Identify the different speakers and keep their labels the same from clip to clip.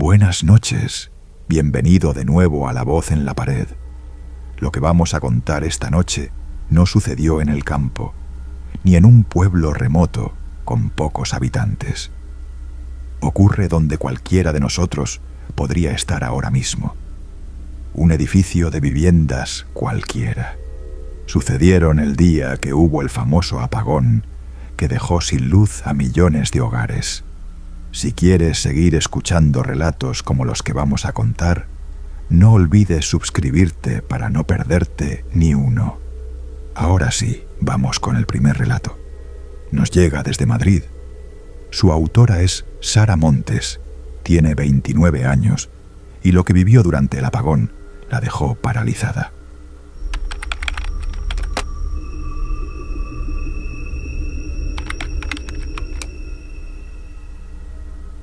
Speaker 1: Buenas noches, bienvenido de nuevo a La Voz en la Pared. Lo que vamos a contar esta noche no sucedió en el campo, ni en un pueblo remoto con pocos habitantes. Ocurre donde cualquiera de nosotros podría estar ahora mismo. Un edificio de viviendas cualquiera. Sucedieron el día que hubo el famoso apagón que dejó sin luz a millones de hogares. Si quieres seguir escuchando relatos como los que vamos a contar, no olvides suscribirte para no perderte ni uno. Ahora sí, vamos con el primer relato. Nos llega desde Madrid. Su autora es Sara Montes, tiene 29 años y lo que vivió durante el apagón la dejó paralizada.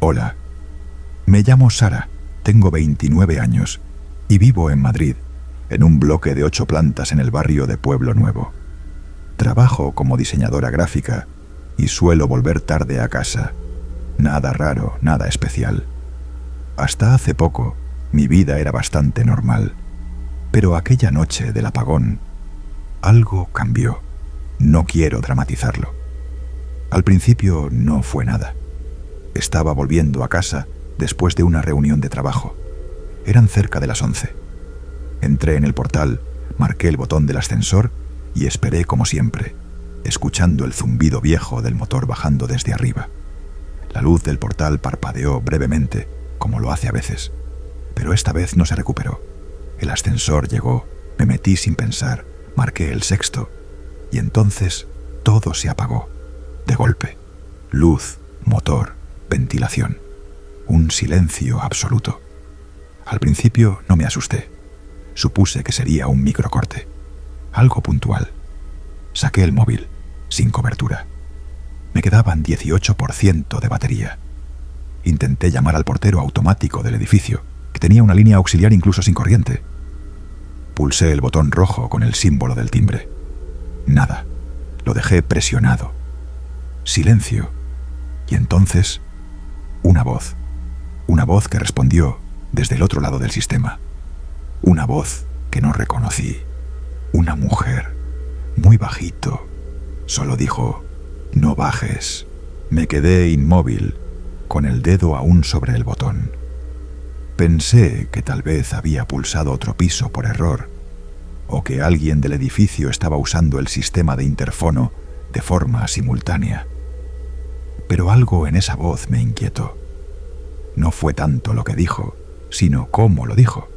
Speaker 1: Hola, me llamo Sara, tengo 29 años y vivo en Madrid, en un bloque de 8 plantas en el barrio de Pueblo Nuevo. Trabajo como diseñadora gráfica y suelo volver tarde a casa. Nada raro, nada especial. Hasta hace poco, mi vida era bastante normal. Pero aquella noche del apagón, algo cambió. No quiero dramatizarlo. Al principio no fue nada. Estaba volviendo a casa después de una reunión de trabajo. Eran cerca de las 11. Entré en el portal, marqué el botón del ascensor y esperé como siempre, escuchando el zumbido viejo del motor bajando desde arriba. La luz del portal parpadeó brevemente, como lo hace a veces, pero esta vez no se recuperó. El ascensor llegó, me metí sin pensar, marqué el 6º y entonces todo se apagó. De golpe, luz, motor, ventilación, un silencio absoluto. Al principio no me asusté. Supuse que sería un microcorte, algo puntual. Saqué el móvil, sin cobertura. Me quedaban 18% de batería. Intenté llamar al portero automático del edificio, que tenía una línea auxiliar incluso sin corriente. Pulsé el botón rojo con el símbolo del timbre. Nada. Lo dejé presionado. Silencio. Y entonces, una voz que respondió desde el otro lado del sistema. Una voz que no reconocí. Una mujer, muy bajito. Solo dijo, no bajes. Me quedé inmóvil, con el dedo aún sobre el botón. Pensé que tal vez había pulsado otro piso por error, o que alguien del edificio estaba usando el sistema de interfono de forma simultánea. Pero algo en esa voz me inquietó. No fue tanto lo que dijo, sino cómo lo dijo.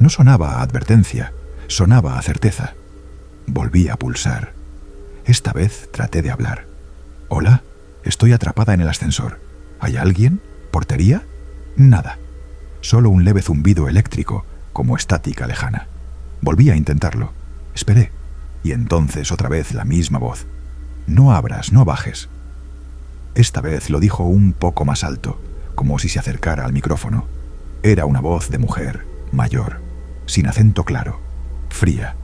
Speaker 1: No sonaba a advertencia, sonaba a certeza. Volví a pulsar. Esta vez traté de hablar. «Hola, estoy atrapada en el ascensor. ¿Hay alguien? ¿Portería?» Nada. Solo un leve zumbido eléctrico, como estática lejana. Volví a intentarlo. Esperé. Y entonces otra vez la misma voz. «No abras, no bajes». Esta vez lo dijo un poco más alto, como si se acercara al micrófono. Era una voz de mujer, mayor, sin acento claro, fría.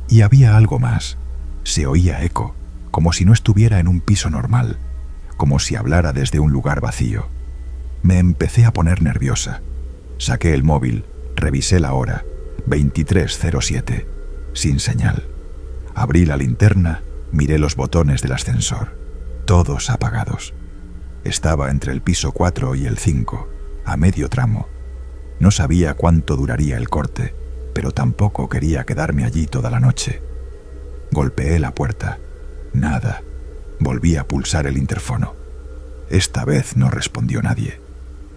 Speaker 1: Y había algo más. Se oía eco, como si no estuviera en un piso normal, como si hablara desde un lugar vacío. Me empecé a poner nerviosa. Saqué el móvil, revisé la hora, 23:07, sin señal. Abrí la linterna, miré los botones del ascensor, todos apagados. Estaba entre el piso 4 y el 5, a medio tramo. No sabía cuánto duraría el corte, pero tampoco quería quedarme allí toda la noche. Golpeé la puerta. Nada. Volví a pulsar el interfono. Esta vez no respondió nadie.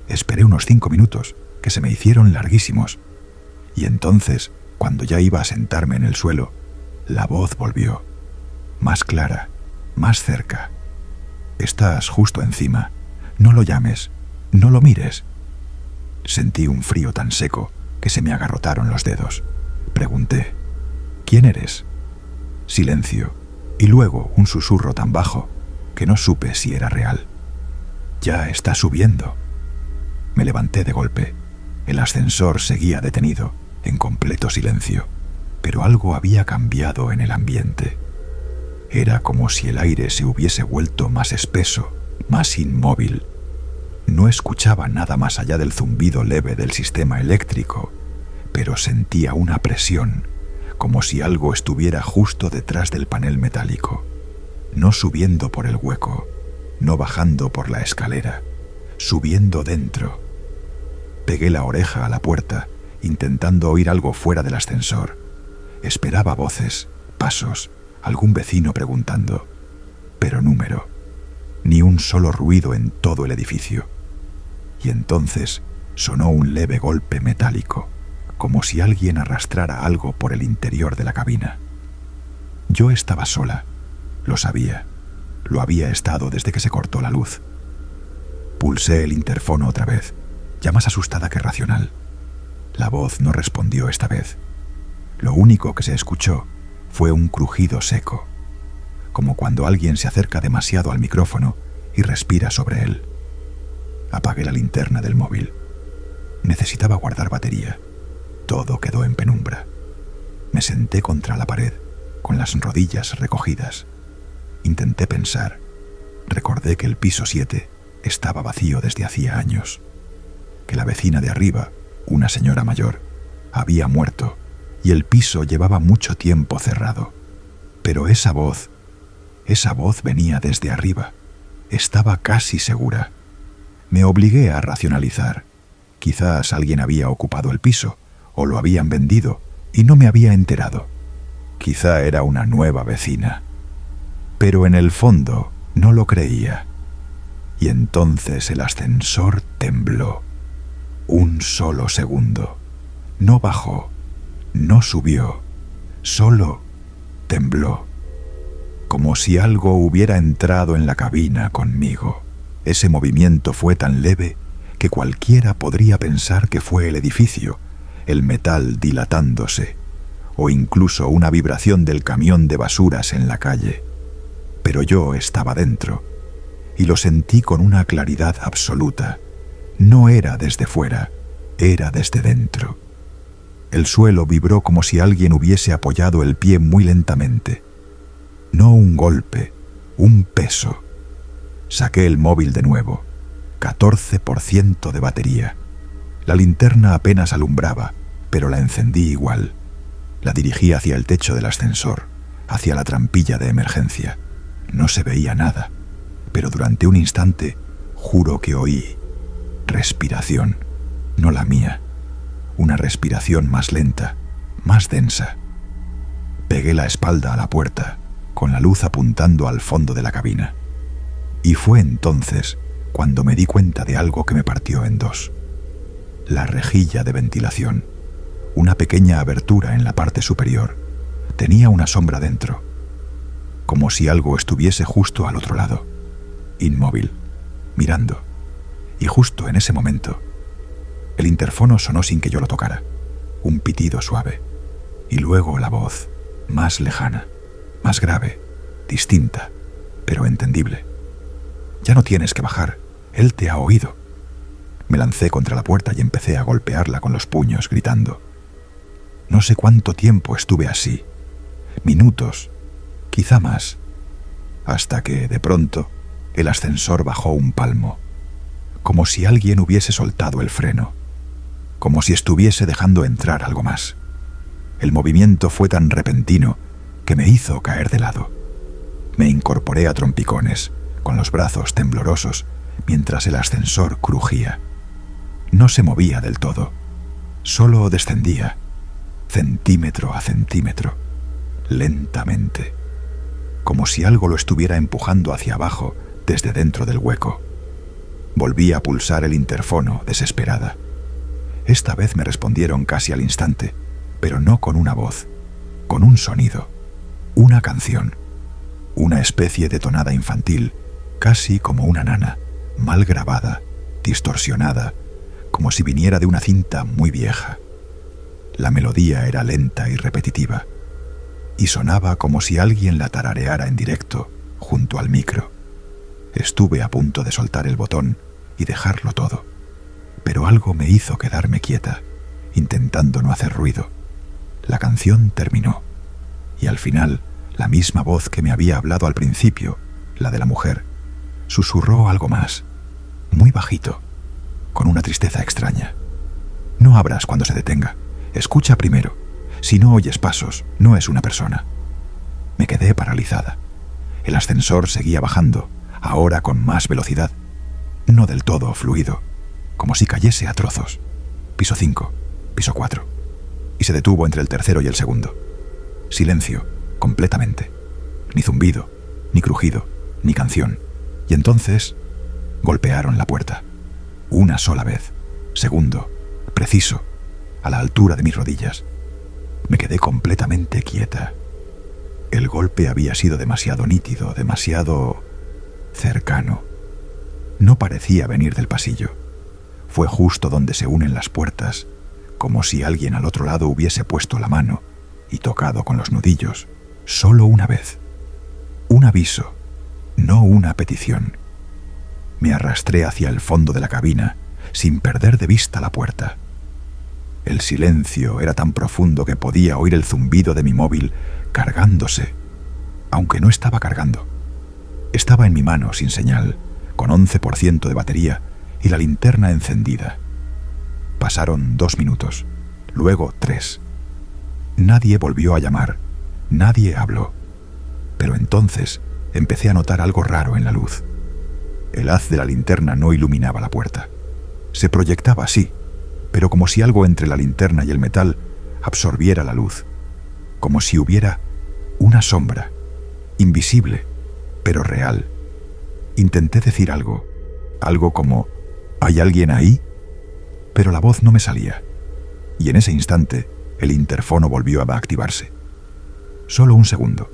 Speaker 1: Esperé unos 5 minutos, que se me hicieron larguísimos. Y entonces, cuando ya iba a sentarme en el suelo, la voz volvió. Más clara, más cerca. «Estás justo encima. No lo llames. No lo mires». Sentí un frío tan seco que se me agarrotaron los dedos. Pregunté, «¿Quién eres?» Silencio, y luego un susurro tan bajo que no supe si era real. «Ya está subiendo». Me levanté de golpe. El ascensor seguía detenido, en completo silencio, pero algo había cambiado en el ambiente. Era como si el aire se hubiese vuelto más espeso, más inmóvil. No escuchaba nada más allá del zumbido leve del sistema eléctrico, pero sentía una presión, como si algo estuviera justo detrás del panel metálico, no subiendo por el hueco, no bajando por la escalera, subiendo dentro. Pegué la oreja a la puerta, intentando oír algo fuera del ascensor. Esperaba voces, pasos, algún vecino preguntando, pero número, ni un solo ruido en todo el edificio. Y entonces sonó un leve golpe metálico, como si alguien arrastrara algo por el interior de la cabina. Yo estaba sola, lo sabía, lo había estado desde que se cortó la luz. Pulsé el interfono otra vez, ya más asustada que racional. La voz no respondió esta vez. Lo único que se escuchó fue un crujido seco, como cuando alguien se acerca demasiado al micrófono y respira sobre él. Apagué la linterna del móvil. Necesitaba guardar batería. Todo quedó en penumbra. Me senté contra la pared, con las rodillas recogidas. Intenté pensar. Recordé que el piso 7 estaba vacío desde hacía años, que la vecina de arriba, una señora mayor, había muerto y el piso llevaba mucho tiempo cerrado. Pero esa voz venía desde arriba. Estaba casi segura. Me obligué a racionalizar. Quizás alguien había ocupado el piso, o lo habían vendido, y no me había enterado. Quizá era una nueva vecina. Pero en el fondo no lo creía. Y entonces el ascensor tembló. Un solo segundo. No bajó, no subió, solo tembló. Como si algo hubiera entrado en la cabina conmigo. Ese movimiento fue tan leve que cualquiera podría pensar que fue el edificio, el metal dilatándose, o incluso una vibración del camión de basuras en la calle. Pero yo estaba dentro, y lo sentí con una claridad absoluta. No era desde fuera, era desde dentro. El suelo vibró como si alguien hubiese apoyado el pie muy lentamente. No un golpe, un peso. Saqué el móvil de nuevo. 14% de batería. La linterna apenas alumbraba, pero la encendí igual. La dirigí hacia el techo del ascensor, hacia la trampilla de emergencia. No se veía nada, pero durante un instante juro que oí respiración, no la mía. Una respiración más lenta, más densa. Pegué la espalda a la puerta, con la luz apuntando al fondo de la cabina. Y fue entonces cuando me di cuenta de algo que me partió en dos. La rejilla de ventilación, una pequeña abertura en la parte superior, tenía una sombra dentro, como si algo estuviese justo al otro lado, inmóvil, mirando. Y justo en ese momento, el interfono sonó sin que yo lo tocara, un pitido suave, y luego la voz, más lejana, más grave, distinta, pero entendible. Ya no tienes que bajar, él te ha oído. Me lancé contra la puerta y empecé a golpearla con los puños, gritando. No sé cuánto tiempo estuve así, minutos, quizá más, hasta que, de pronto, el ascensor bajó un palmo, como si alguien hubiese soltado el freno, como si estuviese dejando entrar algo más. El movimiento fue tan repentino que me hizo caer de lado. Me incorporé a trompicones, con los brazos temblorosos, mientras el ascensor crujía. No se movía del todo, solo descendía, centímetro a centímetro, lentamente, como si algo lo estuviera empujando hacia abajo desde dentro del hueco. Volví a pulsar el interfono, desesperada. Esta vez me respondieron casi al instante, pero no con una voz, con un sonido, una canción, una especie de tonada infantil, casi como una nana, mal grabada, distorsionada, como si viniera de una cinta muy vieja. La melodía era lenta y repetitiva, y sonaba como si alguien la tarareara en directo, junto al micro. Estuve a punto de soltar el botón y dejarlo todo, pero algo me hizo quedarme quieta, intentando no hacer ruido. La canción terminó, y al final, la misma voz que me había hablado al principio, la de la mujer, susurró algo más, muy bajito, con una tristeza extraña. No abras cuando se detenga. Escucha primero. Si no oyes pasos, no es una persona. Me quedé paralizada. El ascensor seguía bajando, ahora con más velocidad. No del todo fluido, como si cayese a trozos. Piso 5, piso 4. Y se detuvo entre el tercero y el segundo. Silencio, completamente. Ni zumbido, ni crujido, ni canción. Y entonces golpearon la puerta. Una sola vez. Segundo, preciso, a la altura de mis rodillas. Me quedé completamente quieta. El golpe había sido demasiado nítido, demasiado cercano. No parecía venir del pasillo. Fue justo donde se unen las puertas, como si alguien al otro lado hubiese puesto la mano y tocado con los nudillos, solo una vez. Un aviso, no una petición. Me arrastré hacia el fondo de la cabina, sin perder de vista la puerta. El silencio era tan profundo que podía oír el zumbido de mi móvil cargándose, aunque no estaba cargando. Estaba en mi mano sin señal, con 11% de batería y la linterna encendida. Pasaron 2 minutos, luego 3. Nadie volvió a llamar, nadie habló. Pero entonces empecé a notar algo raro en la luz. El haz de la linterna no iluminaba la puerta. Se proyectaba así, pero como si algo entre la linterna y el metal absorbiera la luz. Como si hubiera una sombra, invisible, pero real. Intenté decir algo como ¿hay alguien ahí? Pero la voz no me salía. Y en ese instante el interfono volvió a activarse. Solo un segundo,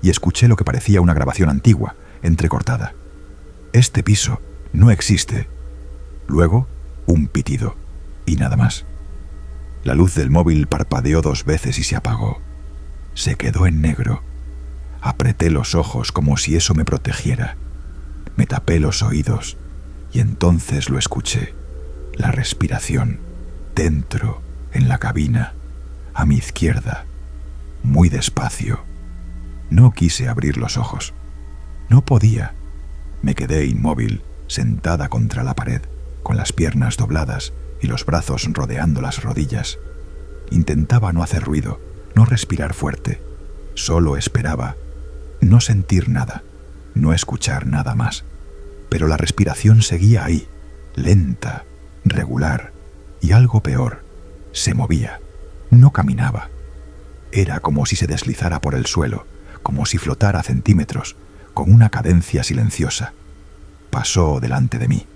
Speaker 1: y escuché lo que parecía una grabación antigua, entrecortada. Este piso no existe. Luego, un pitido, y nada más. La luz del móvil parpadeó 2 veces y se apagó. Se quedó en negro. Apreté los ojos como si eso me protegiera. Me tapé los oídos y entonces lo escuché. La respiración, dentro, en la cabina, a mi izquierda, muy despacio. No quise abrir los ojos. No podía. Me quedé inmóvil, sentada contra la pared, con las piernas dobladas y los brazos rodeando las rodillas. Intentaba no hacer ruido, no respirar fuerte. Solo esperaba no sentir nada, no escuchar nada más. Pero la respiración seguía ahí, lenta, regular, y algo peor, se movía, no caminaba. Era como si se deslizara por el suelo, como si flotara a centímetros, con una cadencia silenciosa. Pasó delante de mí,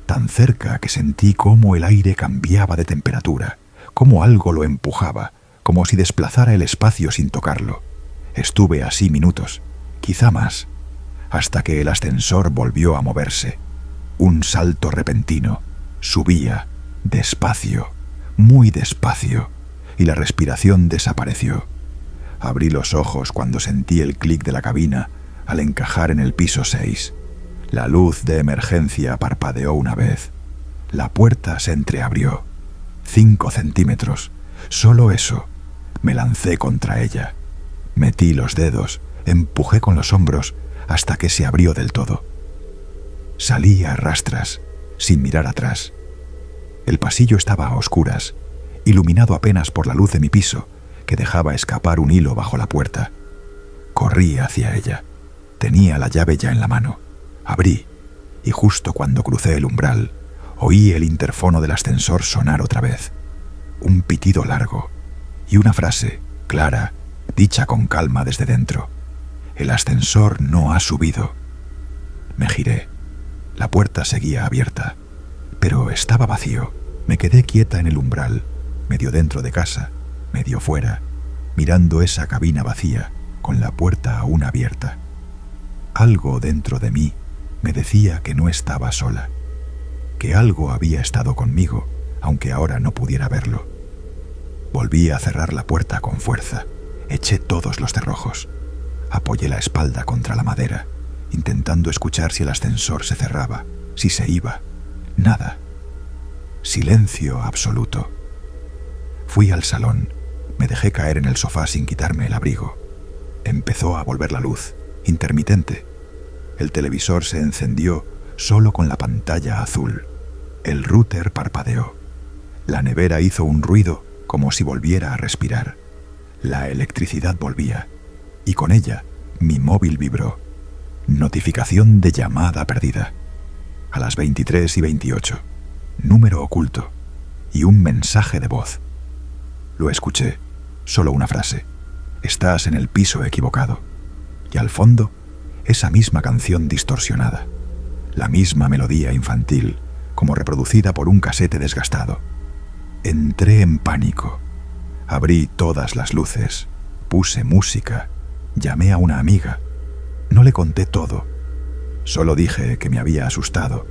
Speaker 1: tan cerca que sentí cómo el aire cambiaba de temperatura, cómo algo lo empujaba, como si desplazara el espacio sin tocarlo. Estuve así minutos, quizá más, hasta que el ascensor volvió a moverse. Un salto repentino, subía, despacio, muy despacio, y la respiración desapareció. Abrí los ojos cuando sentí el clic de la cabina al encajar en el piso 6. La luz de emergencia parpadeó una vez. La puerta se entreabrió. 5 centímetros, solo eso. Me lancé contra ella. Metí los dedos, empujé con los hombros hasta que se abrió del todo. Salí a rastras, sin mirar atrás. El pasillo estaba a oscuras, iluminado apenas por la luz de mi piso, que dejaba escapar un hilo bajo la puerta. Corrí hacia ella. Tenía la llave ya en la mano. Abrí, y justo cuando crucé el umbral, oí el interfono del ascensor sonar otra vez. Un pitido largo, y una frase, clara, dicha con calma desde dentro. El ascensor no ha subido. Me giré. La puerta seguía abierta, pero estaba vacío. Me quedé quieta en el umbral, medio dentro de casa, medio fuera, mirando esa cabina vacía, con la puerta aún abierta. Algo dentro de mí me decía que no estaba sola, que algo había estado conmigo, aunque ahora no pudiera verlo. Volví a cerrar la puerta con fuerza, eché todos los cerrojos, apoyé la espalda contra la madera, intentando escuchar si el ascensor se cerraba, si se iba. Nada. Silencio absoluto. Fui al salón, me dejé caer en el sofá sin quitarme el abrigo. Empezó a volver la luz, intermitente. El televisor se encendió solo con la pantalla azul. El router parpadeó. La nevera hizo un ruido como si volviera a respirar. La electricidad volvía, y con ella mi móvil vibró. Notificación de llamada perdida. A las 23:28. Número oculto. Y un mensaje de voz. Lo escuché. Solo una frase. Estás en el piso equivocado. Y al fondo, esa misma canción distorsionada. La misma melodía infantil, como reproducida por un casete desgastado. Entré en pánico. Abrí todas las luces. Puse música. Llamé a una amiga. No le conté todo. Solo dije que me había asustado,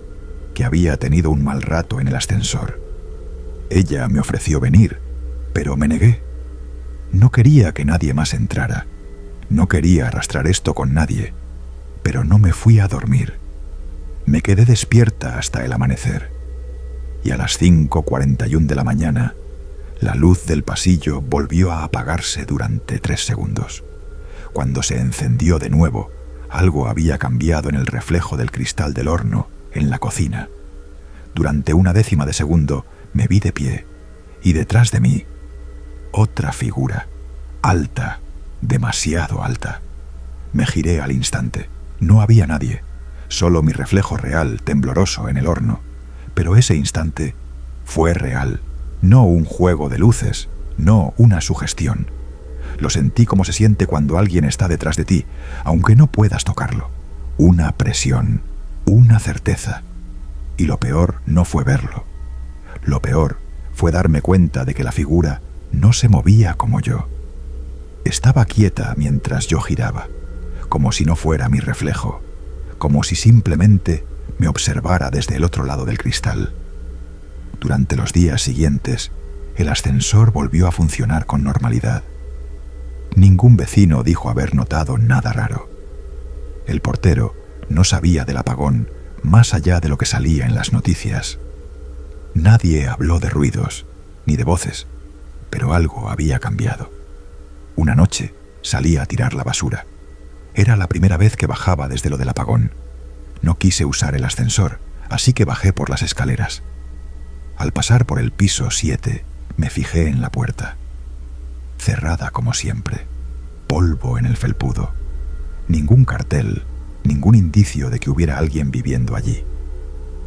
Speaker 1: que había tenido un mal rato en el ascensor. Ella me ofreció venir, pero me negué. No quería que nadie más entrara. No quería arrastrar esto con nadie, pero no me fui a dormir. Me quedé despierta hasta el amanecer. Y a las 5:41 de la mañana, la luz del pasillo volvió a apagarse durante 3 segundos. Cuando se encendió de nuevo, algo había cambiado en el reflejo del cristal del horno en la cocina. Durante una décima de segundo me vi de pie, y detrás de mí, otra figura, alta, demasiado alta. Me giré al instante. No había nadie, solo mi reflejo real, tembloroso en el horno. Pero ese instante fue real, no un juego de luces, no una sugestión. Lo sentí como se siente cuando alguien está detrás de ti, aunque no puedas tocarlo. Una presión, una certeza. Y lo peor no fue verlo. Lo peor fue darme cuenta de que la figura no se movía como yo. Estaba quieta mientras yo giraba, como si no fuera mi reflejo, como si simplemente me observara desde el otro lado del cristal. Durante los días siguientes, el ascensor volvió a funcionar con normalidad. Ningún vecino dijo haber notado nada raro. El portero no sabía del apagón más allá de lo que salía en las noticias. Nadie habló de ruidos, ni de voces, pero algo había cambiado. Una noche salí a tirar la basura. Era la primera vez que bajaba desde lo del apagón. No quise usar el ascensor, así que bajé por las escaleras. Al pasar por el piso 7, me fijé en la puerta. Cerrada como siempre. Polvo en el felpudo. Ningún cartel, ningún indicio de que hubiera alguien viviendo allí.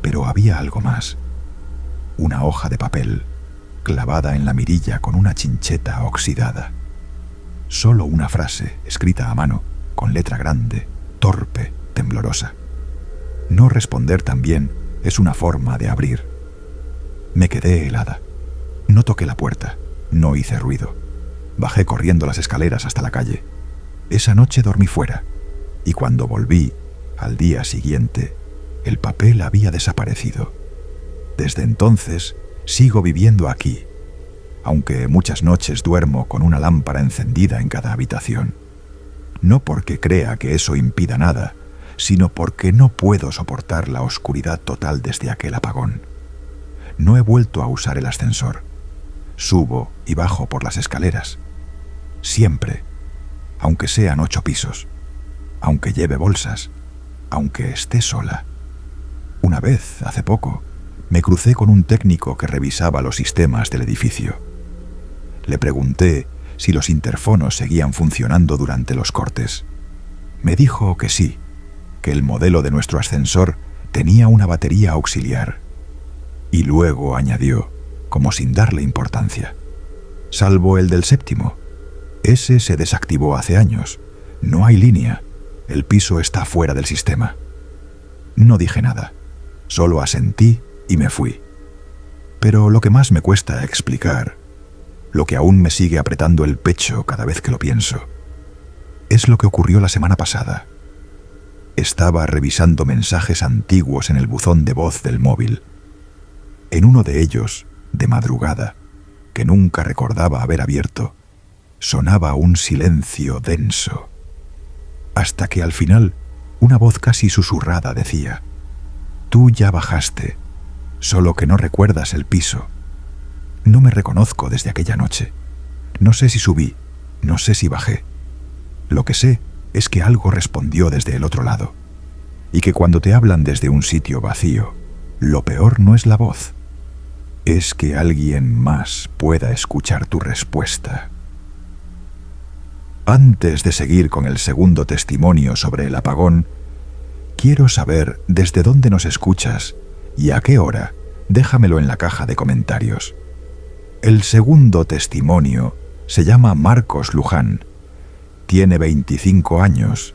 Speaker 1: Pero había algo más. Una hoja de papel, clavada en la mirilla con una chincheta oxidada. Solo una frase, escrita a mano, con letra grande, torpe, temblorosa. No responder también es una forma de abrir. Me quedé helada. No toqué la puerta, no hice ruido. Bajé corriendo las escaleras hasta la calle. Esa noche dormí fuera, y cuando volví, al día siguiente, el papel había desaparecido. Desde entonces, sigo viviendo aquí, aunque muchas noches duermo con una lámpara encendida en cada habitación. No porque crea que eso impida nada, sino porque no puedo soportar la oscuridad total desde aquel apagón. No he vuelto a usar el ascensor. Subo y bajo por las escaleras. Siempre, aunque sean 8 pisos, aunque lleve bolsas, aunque esté sola. Una vez, hace poco, me crucé con un técnico que revisaba los sistemas del edificio. Le pregunté si los interfonos seguían funcionando durante los cortes. Me dijo que sí, que el modelo de nuestro ascensor tenía una batería auxiliar. Y luego añadió, como sin darle importancia: salvo el del 7º. Ese se desactivó hace años. No hay línea. El piso está fuera del sistema. No dije nada. Solo asentí y me fui. Pero lo que más me cuesta explicar, lo que aún me sigue apretando el pecho cada vez que lo pienso, es lo que ocurrió la semana pasada. Estaba revisando mensajes antiguos en el buzón de voz del móvil. En uno de ellos, de madrugada, que nunca recordaba haber abierto, sonaba un silencio denso. Hasta que al final, una voz casi susurrada decía: «Tú ya bajaste, solo que no recuerdas el piso». No me reconozco desde aquella noche. No sé si subí, no sé si bajé. Lo que sé es que algo respondió desde el otro lado. y que cuando te hablan desde un sitio vacío, lo peor no es la voz, es que alguien más pueda escuchar tu respuesta. Antes de seguir con el segundo testimonio sobre el apagón, quiero saber desde dónde nos escuchas y a qué hora. Déjamelo en la caja de comentarios. El segundo testimonio se llama Marcos Luján. Tiene 25 años,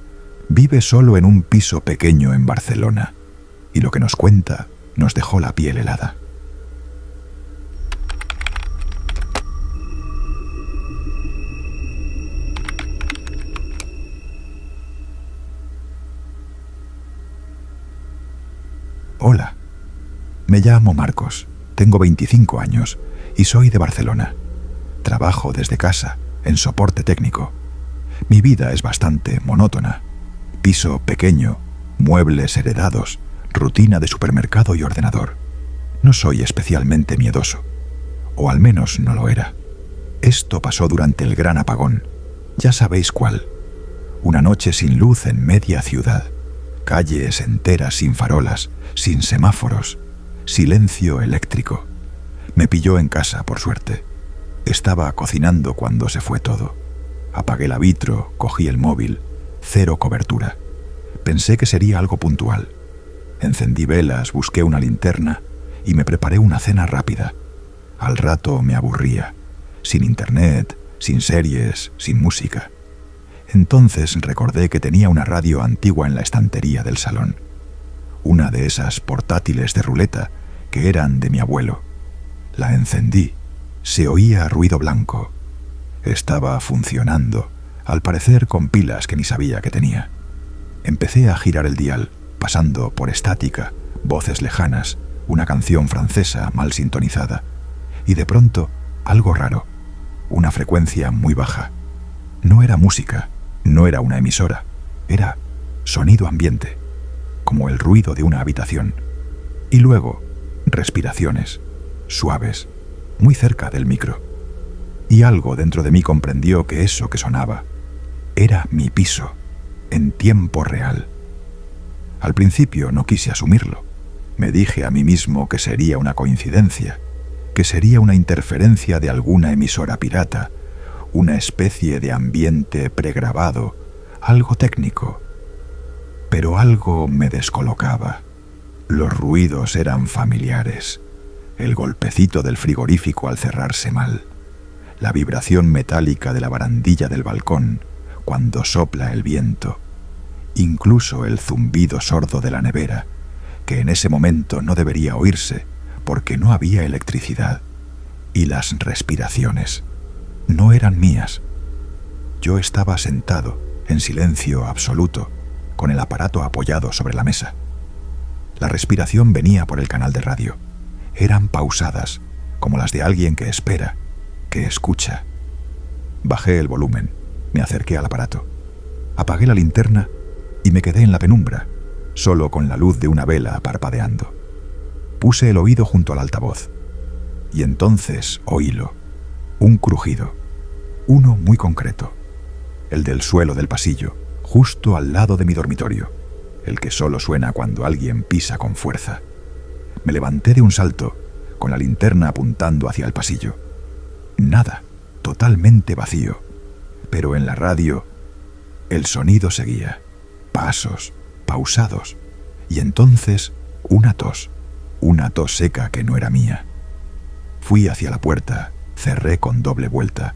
Speaker 1: vive solo en un piso pequeño en Barcelona, y lo que nos cuenta nos dejó la piel helada. Hola, me llamo Marcos, tengo 25 años y soy de Barcelona. Trabajo desde casa, en soporte técnico. Mi vida es bastante monótona. Piso pequeño, muebles heredados, rutina de supermercado y ordenador. No soy especialmente miedoso, o al menos no lo era. Esto pasó durante el gran apagón. Ya sabéis cuál. Una noche sin luz en media ciudad. Calles enteras sin farolas, sin semáforos, silencio eléctrico. Me pilló en casa, por suerte. Estaba cocinando cuando se fue todo. Apagué la vitro, cogí el móvil, cero cobertura. Pensé que sería algo puntual. Encendí velas, busqué una linterna y me preparé una cena rápida. Al rato me aburría, sin internet, sin series, sin música. Entonces recordé que tenía una radio antigua en la estantería del salón. Una de esas portátiles de ruleta que eran de mi abuelo. La encendí. Se oía ruido blanco. Estaba funcionando, al parecer con pilas que ni sabía que tenía. Empecé a girar el dial, pasando por estática, voces lejanas, una canción francesa mal sintonizada. Y de pronto, algo raro. Una frecuencia muy baja. No era música. No era una emisora, era sonido ambiente, como el ruido de una habitación. Y luego, respiraciones, suaves, muy cerca del micro. Y algo dentro de mí comprendió que eso que sonaba era mi piso, en tiempo real. Al principio no quise asumirlo. Me dije a mí mismo que sería una coincidencia, que sería una interferencia de alguna emisora pirata, una especie de ambiente pregrabado, algo técnico. Pero algo me descolocaba. Los ruidos eran familiares. El golpecito del frigorífico al cerrarse mal. La vibración metálica de la barandilla del balcón cuando sopla el viento. Incluso el zumbido sordo de la nevera, que en ese momento no debería oírse porque no había electricidad. Y las respiraciones. No eran mías. Yo estaba sentado, en silencio absoluto, con el aparato apoyado sobre la mesa. La respiración venía por el canal de radio. Eran pausadas, como las de alguien que espera, que escucha. Bajé el volumen, me acerqué al aparato. Apagué la linterna y me quedé en la penumbra, solo con la luz de una vela parpadeando. Puse el oído junto al altavoz. Y entonces oílo. Un crujido, uno muy concreto, el del suelo del pasillo, justo al lado de mi dormitorio, el que solo suena cuando alguien pisa con fuerza. Me levanté de un salto, con la linterna apuntando hacia el pasillo. Nada, totalmente vacío, pero en la radio el sonido seguía, pasos, pausados, y entonces una tos seca que no era mía. Fui hacia la puerta. Cerré con doble vuelta.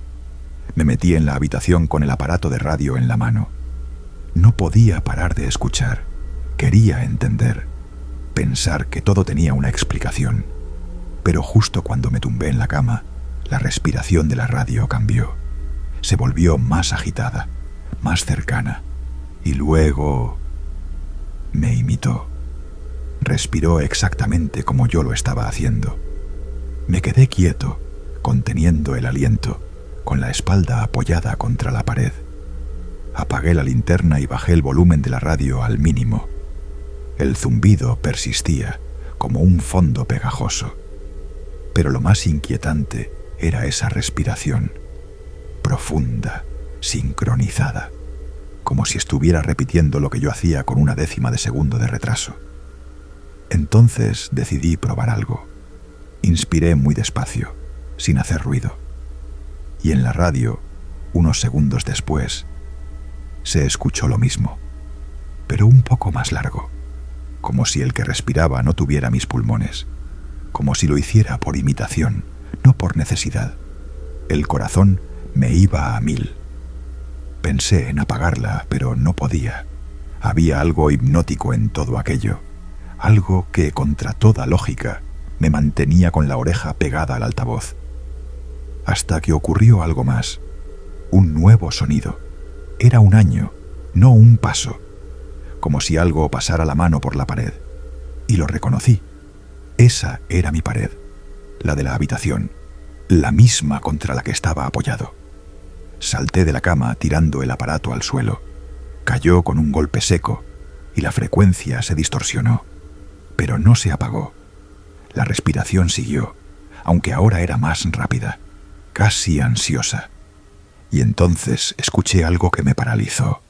Speaker 1: Me metí en la habitación con el aparato de radio en la mano. No podía parar de escuchar. Quería entender. Pensar que todo tenía una explicación. Pero justo cuando me tumbé en la cama, la respiración de la radio cambió. Se volvió más agitada, más cercana. Y luego me imitó. Respiró exactamente como yo lo estaba haciendo. Me quedé quieto, conteniendo el aliento, con la espalda apoyada contra la pared. Apagué la linterna y bajé el volumen de la radio al mínimo. El zumbido persistía, como un fondo pegajoso. Pero lo más inquietante era esa respiración, profunda, sincronizada, como si estuviera repitiendo lo que yo hacía con una décima de segundo de retraso. Entonces decidí probar algo. Inspiré muy despacio, sin hacer ruido. Y en la radio, unos segundos después, se escuchó lo mismo, pero un poco más largo, como si el que respiraba no tuviera mis pulmones, como si lo hiciera por imitación, no por necesidad. El corazón me iba a 1000. Pensé en apagarla, pero no podía. Había algo hipnótico en todo aquello, algo que, contra toda lógica, me mantenía con la oreja pegada al altavoz. Hasta que ocurrió algo más, un nuevo sonido. Era un año, no un paso, como si algo pasara la mano por la pared. Y lo reconocí. Esa era mi pared, la de la habitación, la misma contra la que estaba apoyado. Salté de la cama tirando el aparato al suelo. Cayó con un golpe seco y la frecuencia se distorsionó, pero no se apagó. La respiración siguió, aunque ahora era más rápida, casi ansiosa. Y entonces escuché algo que me paralizó,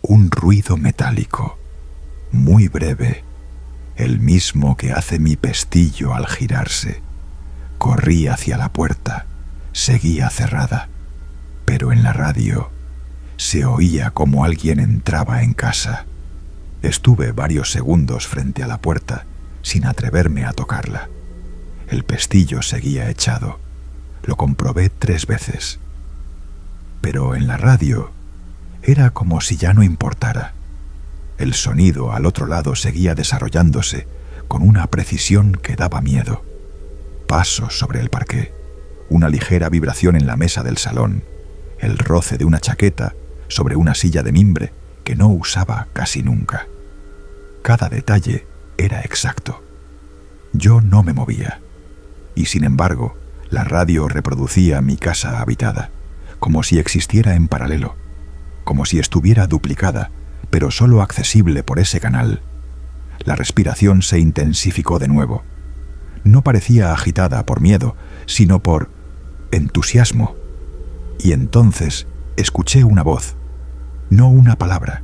Speaker 1: un ruido metálico, muy breve, el mismo que hace mi pestillo al girarse. Corrí hacia la puerta, seguía cerrada, pero en la radio se oía como alguien entraba en casa. Estuve varios segundos frente a la puerta, sin atreverme a tocarla. El pestillo seguía echado. Lo comprobé 3 veces. Pero en la radio era como si ya no importara. El sonido al otro lado seguía desarrollándose con una precisión que daba miedo. Pasos sobre el parqué, una ligera vibración en la mesa del salón, el roce de una chaqueta sobre una silla de mimbre que no usaba casi nunca. Cada detalle era exacto. Yo no me movía, y sin embargo, la radio reproducía mi casa habitada, como si existiera en paralelo, como si estuviera duplicada, pero solo accesible por ese canal. La respiración se intensificó de nuevo. No parecía agitada por miedo, sino por entusiasmo. Y entonces escuché una voz, no una palabra,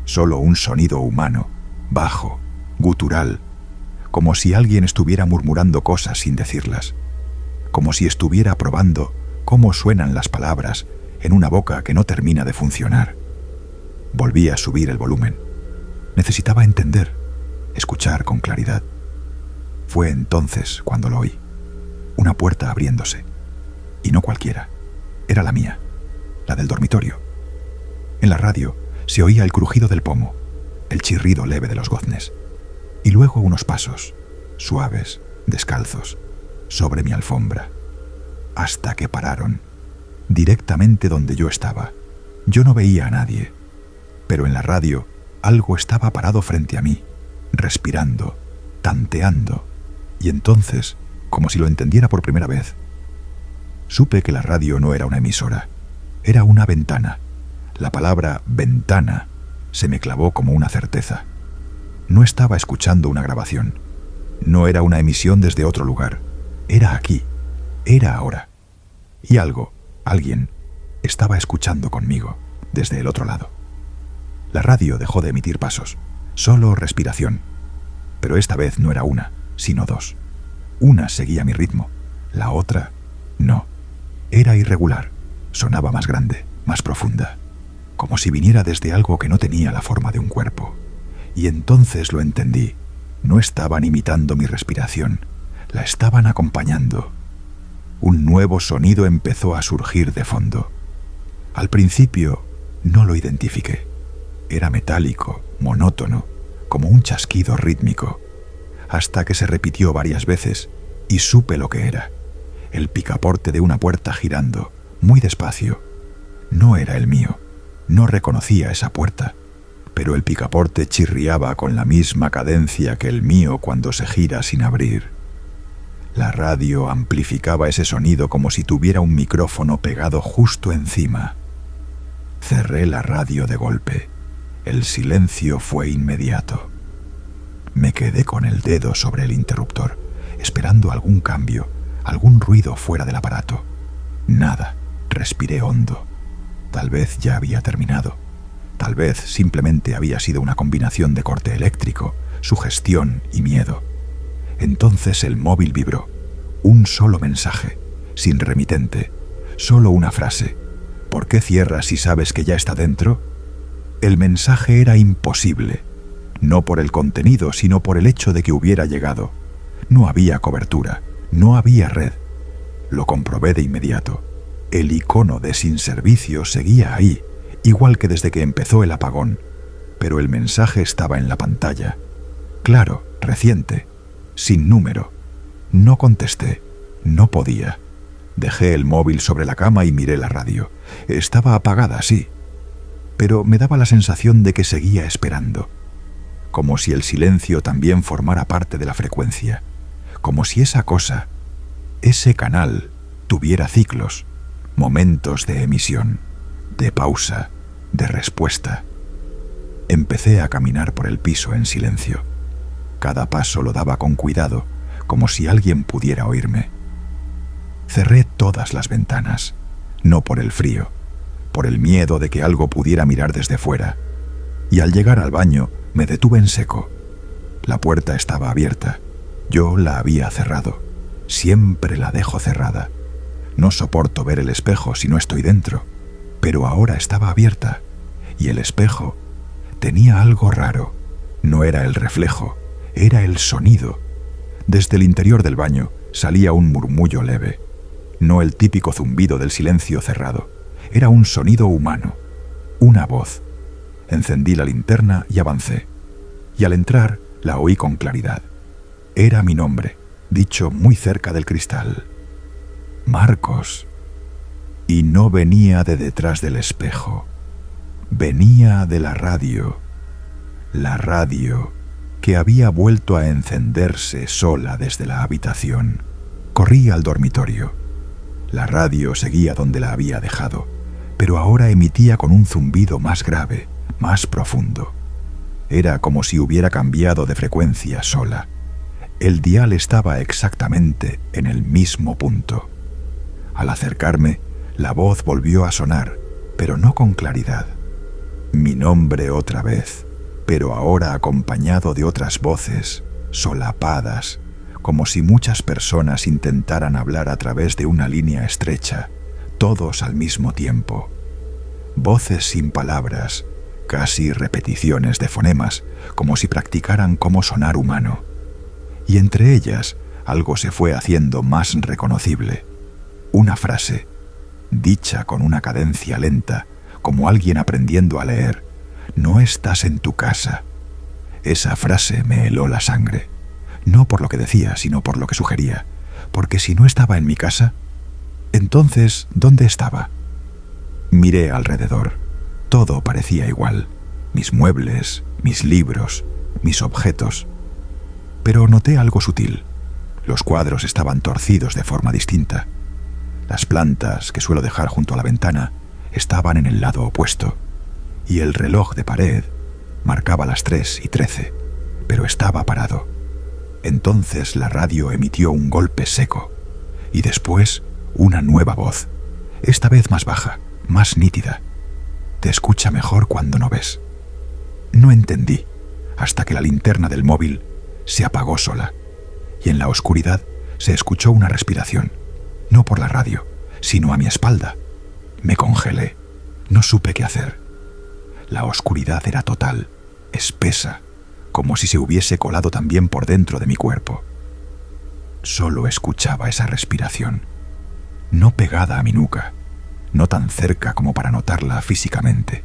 Speaker 1: solo un sonido humano, bajo, gutural, como si alguien estuviera murmurando cosas sin decirlas, como si estuviera probando cómo suenan las palabras en una boca que no termina de funcionar. Volví a subir el volumen. Necesitaba entender, escuchar con claridad. Fue entonces cuando lo oí. Una puerta abriéndose. Y no cualquiera. Era la mía, la del dormitorio. En la radio se oía el crujido del pomo, el chirrido leve de los goznes. Y luego unos pasos, suaves, descalzos, sobre mi alfombra, hasta que pararon, directamente donde yo estaba. Yo no veía a nadie, pero en la radio algo estaba parado frente a mí, respirando, tanteando, y entonces, como si lo entendiera por primera vez, supe que la radio no era una emisora, era una ventana. La palabra ventana se me clavó como una certeza. No estaba escuchando una grabación, no era una emisión desde otro lugar, era aquí, era ahora. Y alguien, estaba escuchando conmigo, desde el otro lado. La radio dejó de emitir pasos, solo respiración. Pero esta vez no era una, sino 2. Una seguía mi ritmo, la otra no. Era irregular, sonaba más grande, más profunda, como si viniera desde algo que no tenía la forma de un cuerpo. Y entonces lo entendí. No estaban imitando mi respiración, la estaban acompañando. Un nuevo sonido empezó a surgir de fondo. Al principio no lo identifiqué. Era metálico, monótono, como un chasquido rítmico, hasta que se repitió varias veces y supe lo que era. El picaporte de una puerta girando, muy despacio. No era el mío, no reconocía esa puerta, pero el picaporte chirriaba con la misma cadencia que el mío cuando se gira sin abrir. La radio amplificaba ese sonido como si tuviera un micrófono pegado justo encima. Cerré la radio de golpe. El silencio fue inmediato. Me quedé con el dedo sobre el interruptor, esperando algún cambio, algún ruido fuera del aparato. Nada. Respiré hondo. Tal vez ya había terminado. Tal vez simplemente había sido una combinación de corte eléctrico, sugestión y miedo. Entonces el móvil vibró. Un solo mensaje, sin remitente, solo una frase. ¿Por qué cierras si sabes que ya está dentro? El mensaje era imposible, no por el contenido, sino por el hecho de que hubiera llegado. No había cobertura, no había red. Lo comprobé de inmediato. El icono de sin servicio seguía ahí, igual que desde que empezó el apagón, pero el mensaje estaba en la pantalla. Claro, reciente, sin número. No contesté, no podía. Dejé el móvil sobre la cama y miré la radio. Estaba apagada, sí, pero me daba la sensación de que seguía esperando, como si el silencio también formara parte de la frecuencia, como si esa cosa, ese canal, tuviera ciclos, momentos de emisión, de pausa, de respuesta. Empecé a caminar por el piso en silencio. Cada paso lo daba con cuidado, como si alguien pudiera oírme. Cerré todas las ventanas, no por el frío, por el miedo de que algo pudiera mirar desde fuera. Y al llegar al baño, me detuve en seco. La puerta estaba abierta. Yo la había cerrado. Siempre la dejo cerrada. No soporto ver el espejo si no estoy dentro, pero ahora estaba abierta, y el espejo tenía algo raro. No era el reflejo, era el sonido. Desde el interior del baño salía un murmullo leve, no el típico zumbido del silencio cerrado. Era un sonido humano, una voz. Encendí la linterna y avancé, y al entrar la oí con claridad. Era mi nombre, dicho muy cerca del cristal. Marcos. Y no venía de detrás del espejo. Venía de la radio que había vuelto a encenderse sola desde la habitación. Corrí al dormitorio. La radio seguía donde la había dejado, pero ahora emitía con un zumbido más grave, más profundo. Era como si hubiera cambiado de frecuencia sola. El dial estaba exactamente en el mismo punto. Al acercarme, la voz volvió a sonar, pero no con claridad. Mi nombre otra vez, pero ahora acompañado de otras voces, solapadas, como si muchas personas intentaran hablar a través de una línea estrecha, todos al mismo tiempo. Voces sin palabras, casi repeticiones de fonemas, como si practicaran cómo sonar humano. Y entre ellas algo se fue haciendo más reconocible. Una frase, dicha con una cadencia lenta, como alguien aprendiendo a leer. No estás en tu casa. Esa frase me heló la sangre. No por lo que decía, sino por lo que sugería. Porque si no estaba en mi casa, entonces, ¿dónde estaba? Miré alrededor. Todo parecía igual. Mis muebles, mis libros, mis objetos. Pero noté algo sutil. Los cuadros estaban torcidos de forma distinta. Las plantas que suelo dejar junto a la ventana estaban en el lado opuesto. Y el reloj de pared marcaba las 3:13, pero estaba parado. Entonces la radio emitió un golpe seco, y después una nueva voz, esta vez más baja, más nítida. Te escucha mejor cuando no ves. No entendí, hasta que la linterna del móvil se apagó sola, y en la oscuridad se escuchó una respiración, no por la radio, sino a mi espalda. Me congelé, no supe qué hacer. La oscuridad era total, espesa, como si se hubiese colado también por dentro de mi cuerpo. Solo escuchaba esa respiración, no pegada a mi nuca, no tan cerca como para notarla físicamente,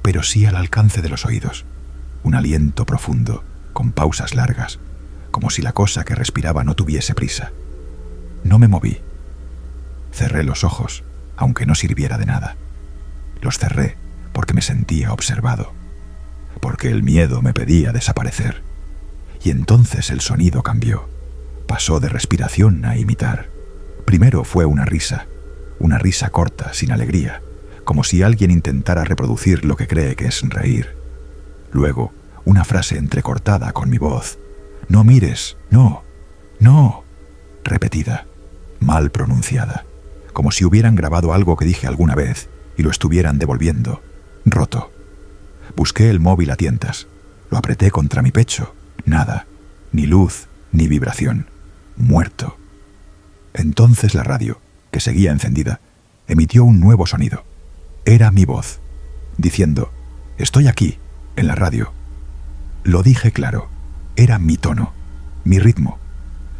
Speaker 1: pero sí al alcance de los oídos, un aliento profundo, con pausas largas, como si la cosa que respiraba no tuviese prisa. No me moví. Cerré los ojos, aunque no sirviera de nada. Los cerré porque me sentía observado, porque el miedo me pedía desaparecer. Y entonces el sonido cambió. Pasó de respiración a imitar. Primero fue una risa corta, sin alegría, como si alguien intentara reproducir lo que cree que es reír. Luego, una frase entrecortada con mi voz. No mires, no, no, repetida, mal pronunciada, como si hubieran grabado algo que dije alguna vez y lo estuvieran devolviendo, roto, Busqué el móvil a tientas. Lo apreté contra mi pecho. Nada. Ni luz, ni vibración. Muerto. Entonces la radio, que seguía encendida, emitió un nuevo sonido. Era mi voz, diciendo: «Estoy aquí, en la radio». Lo dije claro. Era mi tono, mi ritmo.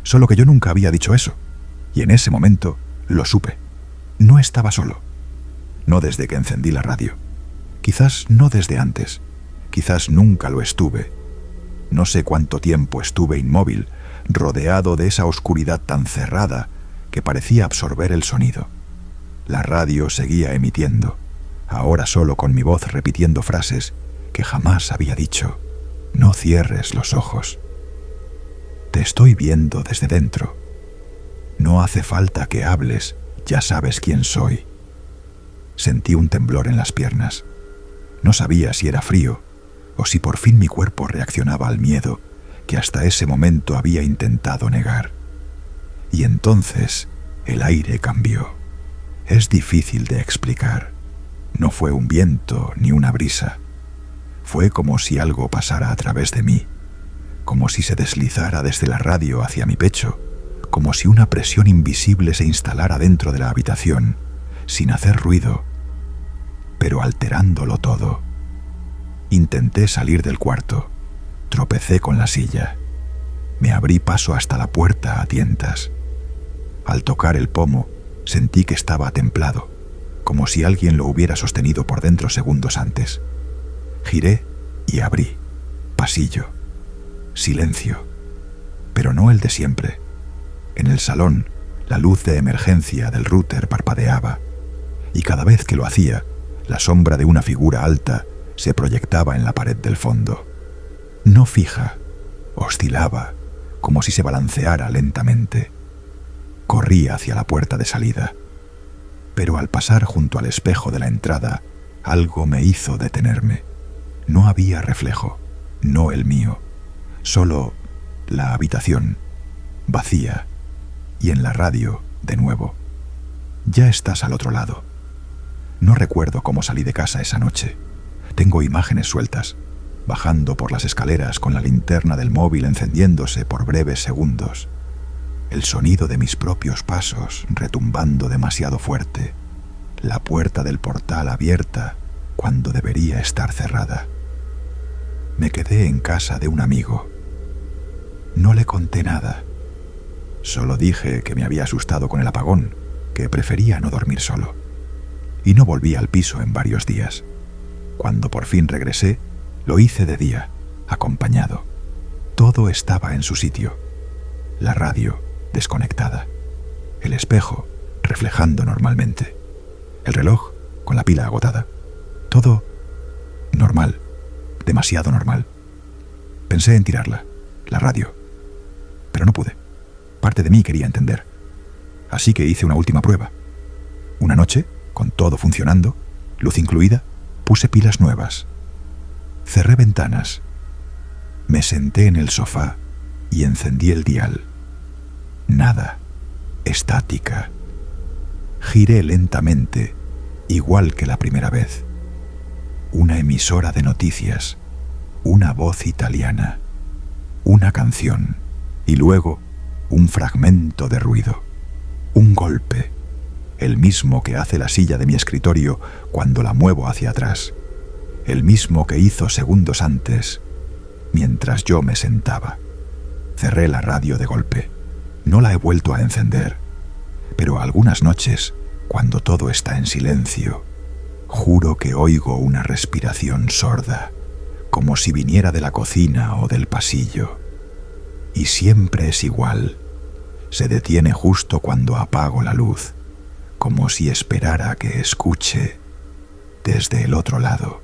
Speaker 1: Solo que yo nunca había dicho eso. Y en ese momento lo supe. No estaba solo. No desde que encendí la radio. Quizás no desde antes. Quizás nunca lo estuve. No sé cuánto tiempo estuve inmóvil, rodeado de esa oscuridad tan cerrada que parecía absorber el sonido. La radio seguía emitiendo, ahora solo con mi voz repitiendo frases que jamás había dicho. No cierres los ojos. Te estoy viendo desde dentro. No hace falta que hables, ya sabes quién soy. Sentí un temblor en las piernas. No sabía si era frío o si por fin mi cuerpo reaccionaba al miedo que hasta ese momento había intentado negar. Y entonces el aire cambió. Es difícil de explicar. No fue un viento ni una brisa. Fue como si algo pasara a través de mí, como si se deslizara desde la radio hacia mi pecho, como si una presión invisible se instalara dentro de la habitación, sin hacer ruido, pero alterándolo todo. Intenté salir del cuarto. Tropecé con la silla. Me abrí paso hasta la puerta a tientas. Al tocar el pomo, sentí que estaba templado, como si alguien lo hubiera sostenido por dentro segundos antes. Giré y abrí. Pasillo. Silencio. Pero no el de siempre. En el salón, la luz de emergencia del router parpadeaba, y cada vez que lo hacía, la sombra de una figura alta se proyectaba en la pared del fondo. No fija, oscilaba, como si se balanceara lentamente. Corrí hacia la puerta de salida, pero al pasar junto al espejo de la entrada, algo me hizo detenerme. No había reflejo, no el mío, solo la habitación, vacía, y en la radio, de nuevo. Ya estás al otro lado. No recuerdo cómo salí de casa esa noche. Tengo imágenes sueltas, bajando por las escaleras con la linterna del móvil encendiéndose por breves segundos. El sonido de mis propios pasos retumbando demasiado fuerte. La puerta del portal abierta cuando debería estar cerrada. Me quedé en casa de un amigo. No le conté nada. Solo dije que me había asustado con el apagón, que prefería no dormir solo. Y no volví al piso en varios días. Cuando por fin regresé, lo hice de día, acompañado. Todo estaba en su sitio. La radio desconectada. El espejo reflejando normalmente. El reloj con la pila agotada. Todo normal. Demasiado normal. Pensé en tirarla, la radio, pero no pude. Parte de mí quería entender. Así que hice una última prueba. Una noche, con todo funcionando, luz incluida, puse pilas nuevas. Cerré ventanas. Me senté en el sofá y encendí el dial. Nada. Estática. Giré lentamente, igual que la primera vez. Una emisora de noticias, una voz italiana, una canción y luego un fragmento de ruido, un golpe, el mismo que hace la silla de mi escritorio cuando la muevo hacia atrás, el mismo que hizo segundos antes mientras yo me sentaba. Cerré la radio de golpe. No la he vuelto a encender, pero algunas noches, cuando todo está en silencio, juro que oigo una respiración sorda, como si viniera de la cocina o del pasillo. Y siempre es igual. Se detiene justo cuando apago la luz, como si esperara que escuche desde el otro lado.